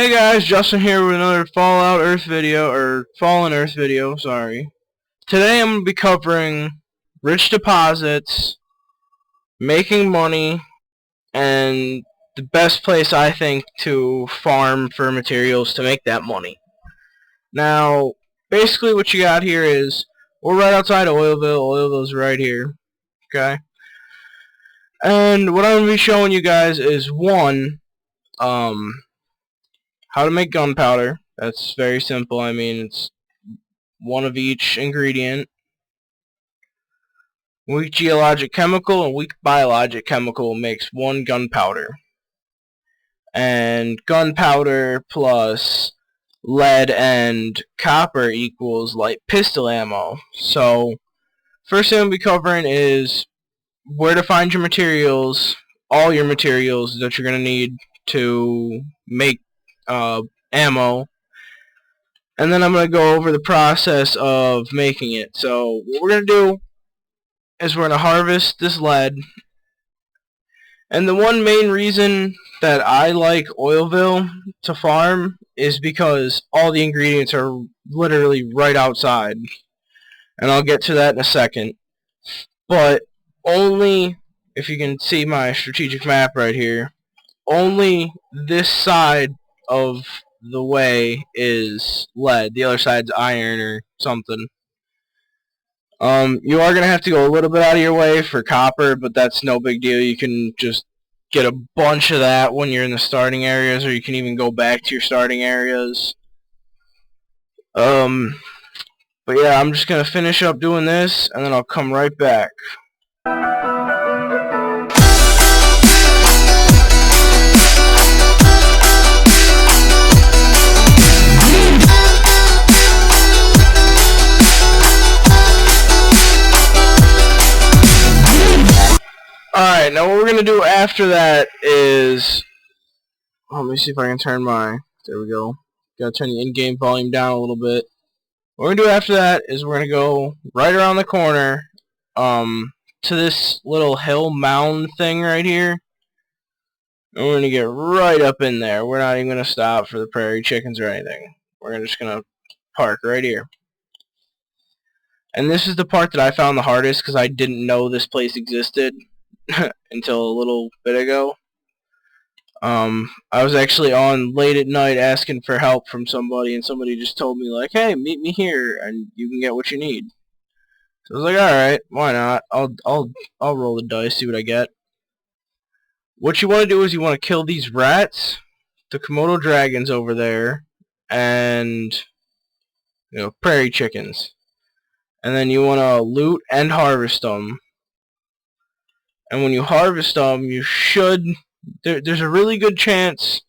Hey guys, Justin here with another Fallout Earth video, or Fallen Earth video, sorry. Today I'm going to be covering rich deposits, making money, and the best place I think to farm for materials to make that money. Now, basically what you got here is, we're right outside of Oilville. Oilville's right here, okay? And what I'm going to be showing you guys is one, how to make gunpowder. That's very simple. I mean, it's one of each ingredient. Weak geologic chemical and weak biologic chemical makes one gunpowder. And gunpowder plus lead and copper equals light pistol ammo. So, first thing I'll be covering is where to find your materials, all your materials that you're going to need to make ammo. And then I'm going to go over the process of making it. So, what we're going to do is we're going to harvest this lead. And the one main reason that I like Oilville to farm is because all the ingredients are literally right outside. And I'll get to that in a second. But only, if you can see my strategic map right here, only this side of the way is lead. The other side's iron or something. You are going to have to go a little bit out of your way for copper, but that's no big deal. You can just get a bunch of that when you're in the starting areas, or you can even go back to your starting areas. But yeah, I'm just going to finish up doing this, and then I'll come right back. Alright, now what we're going to do after that is... let me see if I can turn my... there we go. Gotta turn the in-game volume down a little bit. What we're going to do after that is we're going to go right around the corner to this little hill mound thing right here. And we're going to get right up in there. We're not even going to stop for the prairie chickens or anything. We're just going to park right here. And this is the part that I found the hardest because I didn't know this place existed until a little bit ago. I was actually on late at night asking for help from somebody, and somebody just told me, like, hey, meet me here and you can get what you need. So I was like, alright, why not? I'll roll the dice, see what I get. What you want to do is you want to kill these rats, the Komodo dragons over there, and prairie chickens. And then you want to loot and harvest them. And when you harvest them, you should... there's a really good chance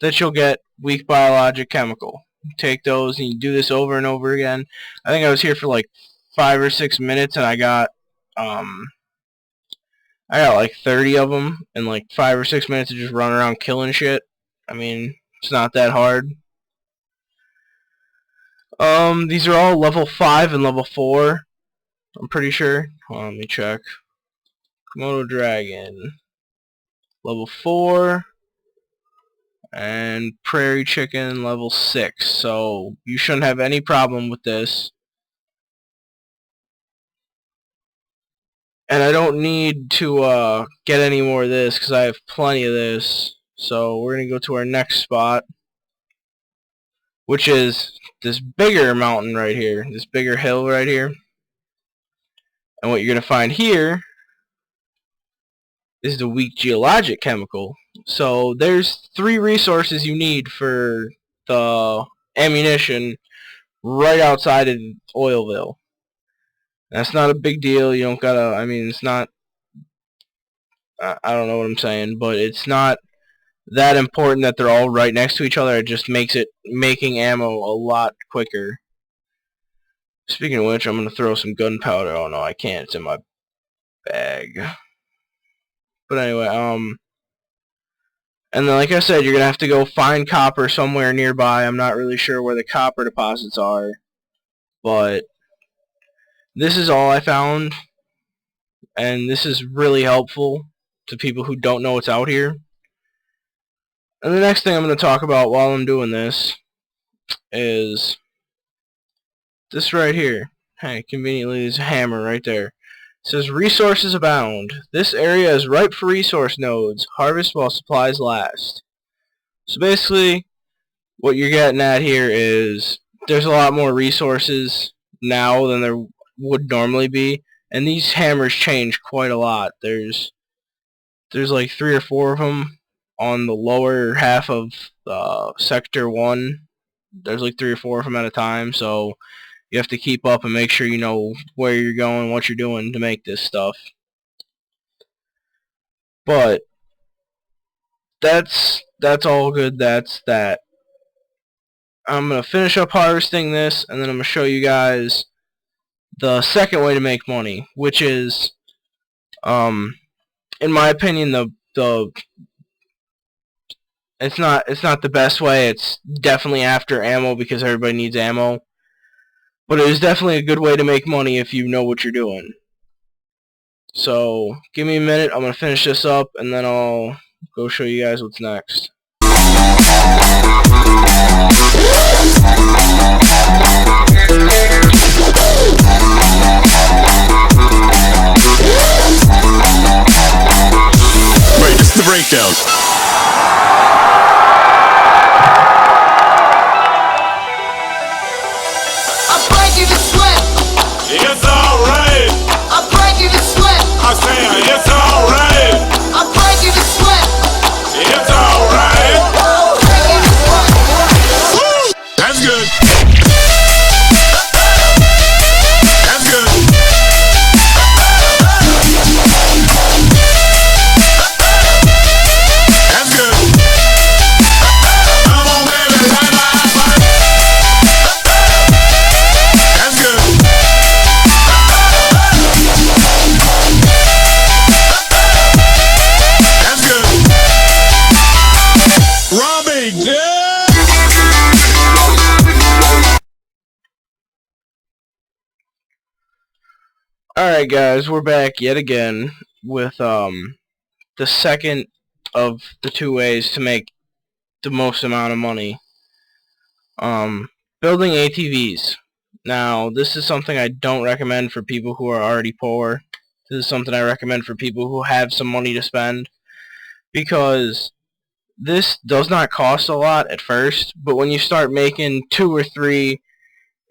that you'll get weak biologic chemical. Take those and you do this over and over again. I think I was here for like 5 or 6 minutes and I got like 30 of them in like 5 or 6 minutes of just running around killing shit. I mean, it's not that hard. These are all level 5 and level 4. I'm pretty sure. Hold on, let me check. Komodo dragon. Level 4. And prairie chicken level 6. So you shouldn't have any problem with this. And I don't need to get any more of this because I have plenty of this. So we're going to go to our next spot, which is this bigger mountain right here, this bigger hill right here. And what you're going to find here is the weak geologic chemical. So there's 3 resources you need for the ammunition right outside of Oilville. That's not a big deal. You don't gotta, I mean, it's not, I don't know what I'm saying, but it's not that important that they're all right next to each other. It just makes it making ammo a lot quicker. Speaking of which, I'm going to throw some gunpowder. Oh no, I can't. It's in my bag. But anyway, and then like I said, you're going to have to go find copper somewhere nearby. I'm not really sure where the copper deposits are, but this is all I found, and this is really helpful to people who don't know what's out here. And the next thing I'm going to talk about while I'm doing this is this right here. Hey, conveniently there's a hammer right there. It says resources abound. This area is ripe for resource nodes. Harvest while supplies last. So basically, what you're getting at here is there's a lot more resources now than there would normally be, and these hammers change quite a lot. There's like 3 or 4 of them on the lower half of Sector 1. There's like 3 or 4 of them at a time, so you have to keep up and make sure you know where you're going, what you're doing to make this stuff. But that's all good. That's that. I'm going to finish up harvesting this, and then I'm going to show you guys the second way to make money, which is, in my opinion, it's not the best way. It's definitely after ammo because everybody needs ammo. But it is definitely a good way to make money if you know what you're doing. So, give me a minute. I'm going to finish this up, and then I'll go show you guys what's next. Right, this is the breakdown. It's alright. I'm breaking the sweat. I say it's alright. I'm breaking the sweat. It's alright. Breaking the sweat. That's good. That's good. That's good. Come on, baby, light my fire. That's good. That's good. Robbie, yeah. Alright guys, we're back yet again with the second of the 2 ways to make the most amount of money. Building ATVs. Now, this is something I don't recommend for people who are already poor. This is something I recommend for people who have some money to spend, because this does not cost a lot at first, but when you start making 2 or 3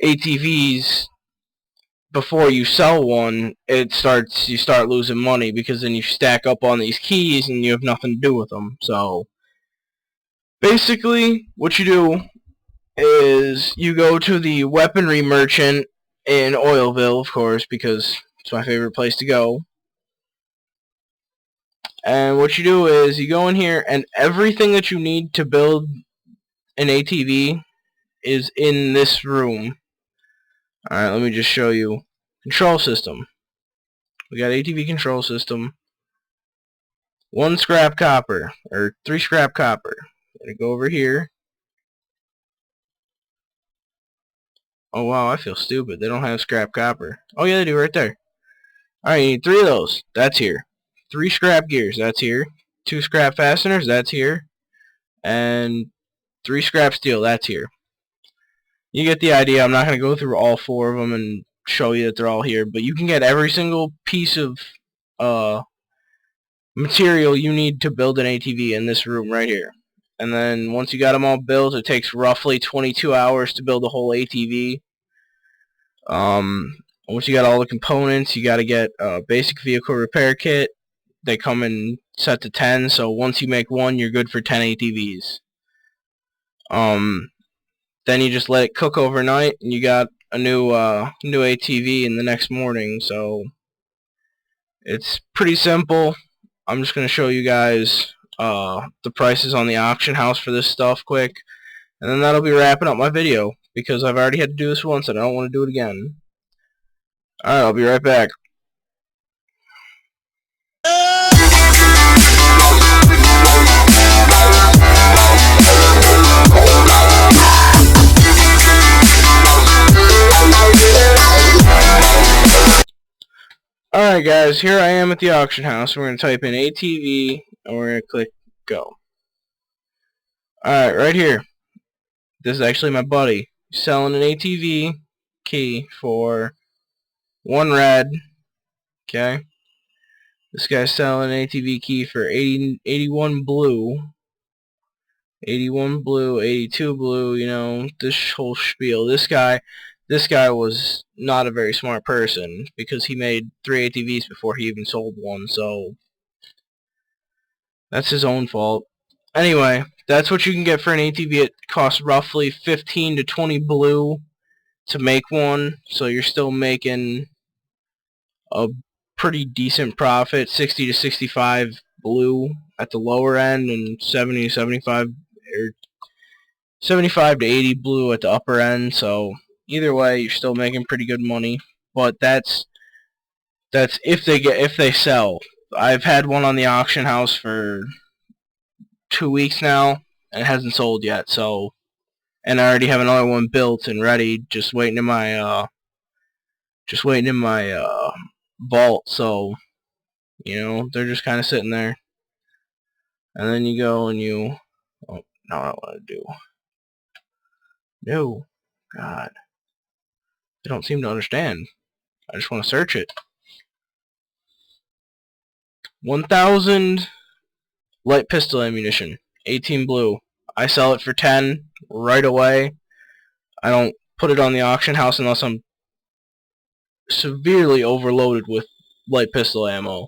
ATVs before you sell one, you start losing money, because then you stack up on these keys and you have nothing to do with them. So basically what you do is you go to the weaponry merchant in Oilville, of course, because it's my favorite place to go. And what you do is you go in here, and everything that you need to build an ATV is in this room. Alright, let me just show you. Control system. We got ATV control system. 1 scrap copper, or 3 scrap copper. I'm gonna go over here. Oh wow, I feel stupid. They don't have scrap copper. Oh yeah, they do right there. Alright, you need 3 of those. That's here. 3 scrap gears. That's here. 2 scrap fasteners. That's here. And 3 scrap steel. That's here. You get the idea. I'm not going to go through all 4 of them and show you that they're all here, but you can get every single piece of material you need to build an ATV in this room right here. And then once you got them all built, it takes roughly 22 hours to build a whole ATV. Once you got all the components, you got to get a basic vehicle repair kit. They come in set to 10, so once you make 1, you're good for 10 ATVs. Then you just let it cook overnight, and you got a new ATV in the next morning. So it's pretty simple. I'm just going to show you guys the prices on the auction house for this stuff quick, and then that'll be wrapping up my video, because I've already had to do this once and I don't want to do it again. Alright, I'll be right back. Alright guys, here I am at the auction house. We're going to type in ATV and we're going to click go. Alright, right here. This is actually my buddy. He's selling an ATV key for 1 red. Okay. This guy's selling an ATV key for 81 blue. 81 blue, 82 blue, you know, this whole spiel. This guy was not a very smart person because he made 3 ATVs before he even sold one, so that's his own fault. Anyway, that's what you can get for an ATV. It costs roughly 15 to 20 blue to make one, so you're still making a pretty decent profit. 60 to 65 blue at the lower end and 70 to 75 or 75 to 80 blue at the upper end, so either way you're still making pretty good money. But that's if they sell. I've had one on the auction house for 2 weeks now and it hasn't sold yet, so, and I already have another one built and ready, just waiting in my vault, so you know, they're just kind of sitting there. And then you go and you, oh, not what I want to do. No, God, they don't seem to understand. I just want to search it. 1,000 light pistol ammunition, 18 blue. I sell it for 10 right away. I don't put it on the auction house unless I'm severely overloaded with light pistol ammo.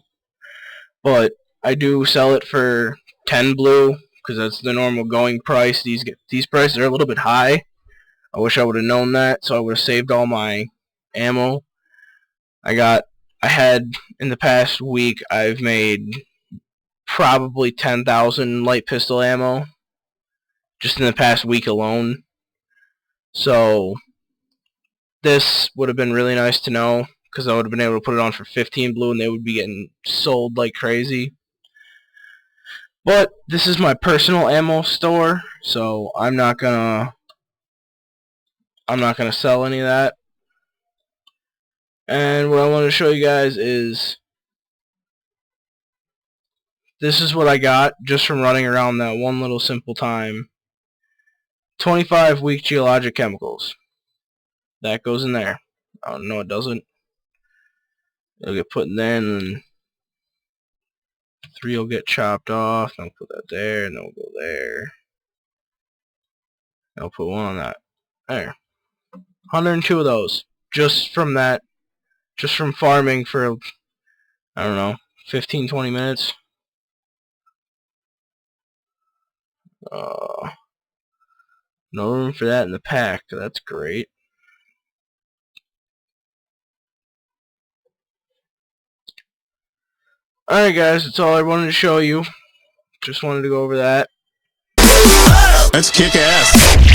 But I do sell it for 10 blue because that's the normal going price. These prices are a little bit high. I wish I would have known that, so I would have saved all my ammo. I had in the past week, I've made probably 10,000 light pistol ammo just in the past week alone. So this would have been really nice to know because I would have been able to put it on for 15 blue and they would be getting sold like crazy. But this is my personal ammo store, so I'm not gonna sell any of that. And what I want to show you guys is this is what I got just from running around that one little simple time. 25 weak geologic chemicals. That goes in there. Oh no, it doesn't. It'll get put in there, and then 3 will get chopped off. And I'll put that there, and then we'll go there. I'll put 1 on that. There. 102 of those. Just from that. Just from farming for, I don't know, 15-20 minutes. No room for that in the pack. That's great. Alright guys, that's all I wanted to show you. Just wanted to go over that. Let's kick ass.